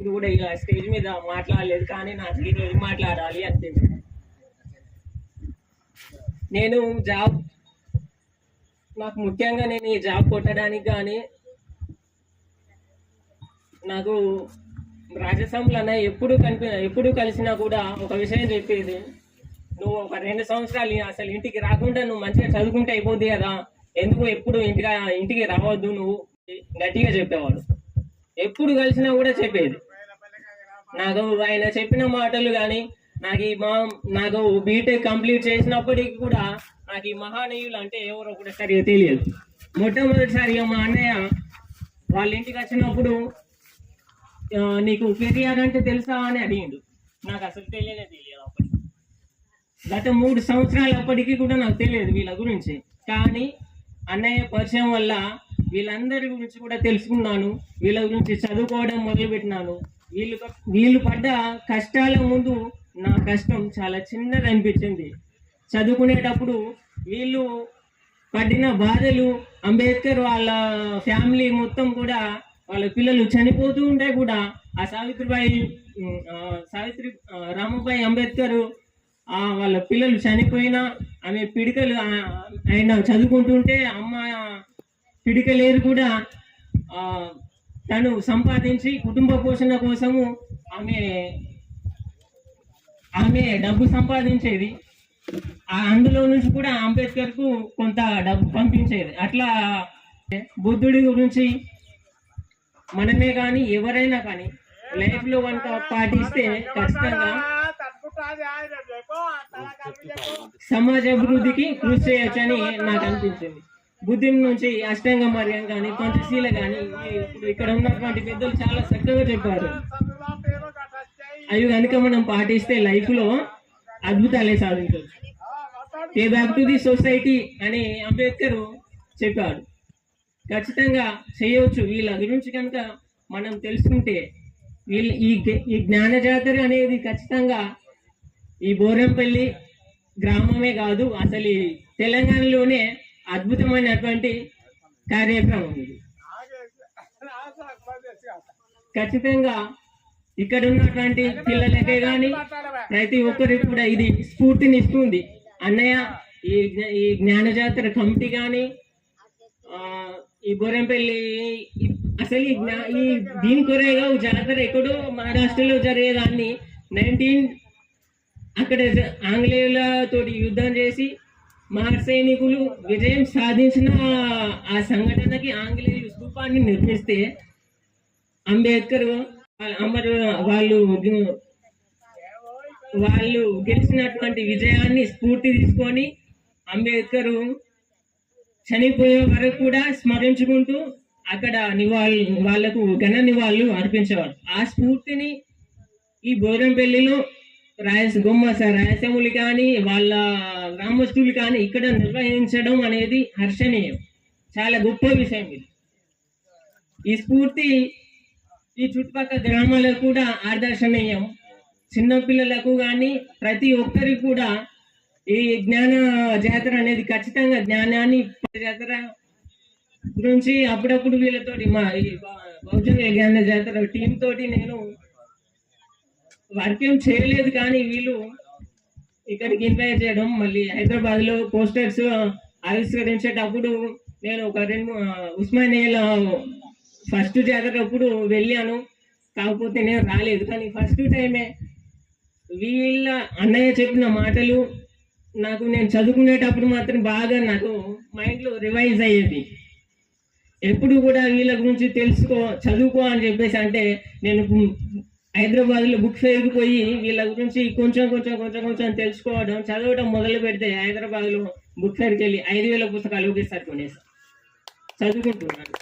ఇప్పుడు కూడా ఇలా స్టేజ్ మీద మాట్లాడలేదు, కానీ నాకు ఈరోజు మాట్లాడాలి అనిపించింది. నేను నాకు ముఖ్యంగా నేను ఈ జాబ్ కొట్టడానికి కానీ నాకు రాజసంలో ఎప్పుడు కలిసినా కూడా ఒక విషయం చెప్పేది, నువ్వు ఒక 2 సంవత్సరాలు అసలు ఇంటికి రాకుండా నువ్వు మంచిగా చదువుకుంటే అయిపోద్ది కదా, ఎందుకు ఎప్పుడు ఇంటికి రావద్దు నువ్వు గట్టిగా చెప్పేవాడు. ఎప్పుడు కలిసినా కూడా చెప్పేది. నాకు ఆయన చెప్పిన మాటలు కానీ నాకు బీటెక్ కంప్లీట్ చేసినప్పటికీ కూడా నాకు ఈ మహానీయులు అంటే ఎవరో కూడా సరిగా తెలియదు. మొట్టమొదటిసారిగా మా అన్నయ్య వాళ్ళ ఇంటికి వచ్చినప్పుడు నీకు కేటీఆర్ అంటే తెలుసా అని అడిగిండు. నాకు అసలు తెలియదు అప్పటికి. గత 3 సంవత్సరాలు అప్పటికి కూడా నాకు తెలియదు వీళ్ళ గురించి. కానీ అన్నయ్య పరిచయం వల్ల వీళ్ళందరి గురించి కూడా తెలుసుకున్నాను, వీళ్ళ గురించి చదువుకోవడం మొదలుపెట్టినాను. వీళ్ళు పడ్డ కష్టాల ముందు నా కష్టం చాలా చిన్నది అనిపించింది. చదువుకునేటప్పుడు వీళ్ళు పడిన బాధలు, అంబేద్కర్ వాళ్ళ ఫ్యామిలీ మొత్తం కూడా వాళ్ళ పిల్లలు చనిపోతూ ఉంటే కూడా ఆ సావిత్రి రామబాయి అంబేద్కర్ వాళ్ళ పిల్లలు చనిపోయినా ఆమె పిడికలు ఆయన చదువుకుంటుంటే అమ్మ పిడికలేరు కూడా తను సంపాదించి కుటుంబ పోషణ కోసము ఆమె డబ్బు సంపాదించేది. అందులో నుంచి కూడా అంబేద్కర్ కు కొంత డబ్బు పంపించేది. అట్లా బుద్ధుడి గురించి మనమే కానీ ఎవరైనా కానీ లైఫ్ లో కనుక పాటిస్తే ఖచ్చితంగా సమాజ అభివృద్ధికి కృషి చేయొచ్చని నాకు అనిపించింది. బుద్ధి నుంచి అష్టాంగ మార్గం కానీ పంచశీల కానీ ఇప్పుడు ఇక్కడ ఉన్నటువంటి పెద్దలు చాలా చక్కగా చెప్పారు. అవి కనుక మనం పాటిస్తే లైఫ్ లో అద్భుతాలే సాధించవచ్చు. Pay back to the society అని అంబేద్కర్ చెప్పాడు. ఖచ్చితంగా చేయవచ్చు. వీళ్ళ గురించి కనుక మనం తెలుసుకుంటే ఈ జ్ఞాన జాతర అనేది ఖచ్చితంగా ఈ బోరంపల్లి గ్రామమే కాదు, అసలు తెలంగాణలోనే అద్భుతమైనటువంటి కార్యక్రమం ఇది. ఖచ్చితంగా ఇక్కడ ఉన్నటువంటి పిల్లలకే కానీ ప్రతి ఒక్కరికి కూడా ఇది స్ఫూర్తినిస్తుంది. అన్నయ్య ఈ జ్ఞాన జాతర కమిటీ కానీ ఈ బోరంపల్లి అసలు దీని కొరేగా జాతర ఎక్కడో మహారాష్ట్రలో జరిగేదాన్ని అక్కడ ఆంగ్లేయులతోటి యుద్ధం చేసి మహర్ సైనికులు విజయం సాధించిన ఆ సంఘటనకి ఆంగ్లేయులు స్తూపాన్ని నిర్మిస్తే అంబేద్కర్ వాళ్ళు గెలిచినటువంటి విజయాన్ని స్ఫూర్తి తీసుకొని అంబేద్కర్ చనిపోయే వరకు కూడా స్మరించుకుంటూ అక్కడ వాళ్లకు ఘన నివాళులు అర్పించేవారు. ఆ స్ఫూర్తిని ఈ బోరంపల్లిలో రాయసములు కానీ వాళ్ళ గ్రామస్తులు కానీ ఇక్కడ నిర్వహించడం అనేది హర్షణీయం, చాలా గొప్ప విషయం ఇది. ఈ స్ఫూర్తి ఈ చుట్టుపక్కల గ్రామాలకు కూడా ఆదర్శనీయం. చిన్నపిల్లలకు కానీ ప్రతి ఒక్కరికి కూడా ఈ జ్ఞాన జాతర అనేది ఖచ్చితంగా జ్ఞానాన్ని జాతర గురించి అప్పుడప్పుడు వీళ్ళతోటి ఈ బహుజన జ్ఞాన జాతర టీం తోటి నేను వర్క్ ఏం చేయలేదు, కానీ వీళ్ళు ఇక్కడికి ఇన్వైట్ చేయడం, మళ్ళీ హైదరాబాద్ లో పోస్టర్స్ ఆవిష్కరించేటప్పుడు నేను ఒక ఉస్మానియాలో ఫస్ట్ జాతర అప్పుడు వెళ్ళాను, కాకపోతే నేను రాలేదు. కానీ ఫస్ట్ టైమే వీళ్ళ అన్నయ్య చెప్పిన మాటలు నేను చదువుకునేటప్పుడు మాత్రం బాగా నాకు మైండ్లో రివైజ్ అయ్యేది. ఎప్పుడు కూడా వీళ్ళ గురించి చదువుకో అని చెప్పేసి అంటే నేను హైదరాబాద్లో బుక్ ఫెయిర్కి పోయి వీళ్ళ గురించి కొంచెం తెలుసుకోవడం, చదవడం మొదలు పెడితే హైదరాబాద్లో బుక్ ఫెయిర్కి వెళ్ళి 5,000 పుస్తకాలు ఒకేసారి కొనేసాను. చదువుకుంటున్నాను.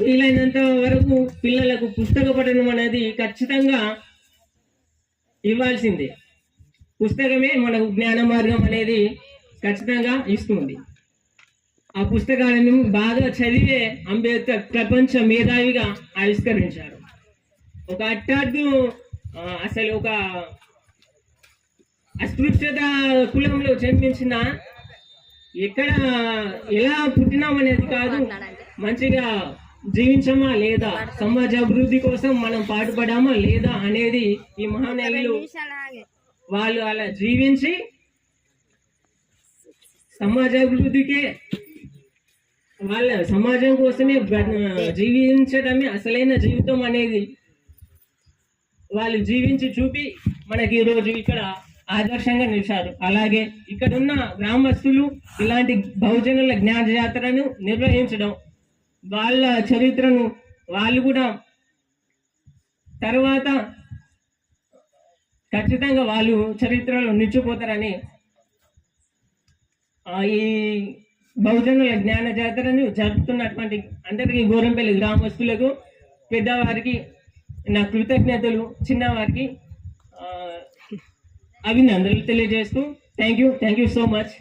వీలైనంత వరకు పిల్లలకు పుస్తక పఠనం అనేది ఖచ్చితంగా ఇవ్వాల్సిందే. పుస్తకమే మనకు జ్ఞాన మార్గం అనేది ఖచ్చితంగా ఇస్తుంది. ఆ పుస్తకాలను బాగా చదివే అంబేద్కర్ ప్రపంచ మేధావిగా ఆవిష్కరించారు. ఒక అసలు ఒక అస్పృశ్యత కులంలో జన్మించిన ఎలా పుట్టినాం అనేది కాదు, మంచిగా జీవించమా లేదా, సమాజ అభివృద్ధి కోసం మనం పాటుపడామా లేదా అనేది ఈ మహానీయులు వాళ్ళు అలా జీవించి సమాజ అభివృద్ధికే వాళ్ళ సమాజం కోసమే జీవించడమే అసలైన జీవితం అనేది వాళ్ళు జీవించి చూపి మనకి ఈరోజు ఇక్కడ ఆదర్శంగా నిలిచారు. అలాగే ఇక్కడున్న గ్రామస్తులు ఇలాంటి బహుజనుల జ్ఞాన జాతరను నిర్వహించడం, వాళ్ళ చరిత్రను వాళ్ళు కూడా తర్వాత ఖచ్చితంగా వాళ్ళు చరిత్రలో నిలిచిపోతారని ఈ బహుజనుల జ్ఞాన జాతరను జరుపుతున్నటువంటి అందరికీ గోరంపల్లి గ్రామస్తులకు, పెద్దవారికి నా కృతజ్ఞతలు, చిన్నవారికి అభినందనలు తెలియజేస్తూ థ్యాంక్ యూ సో మచ్.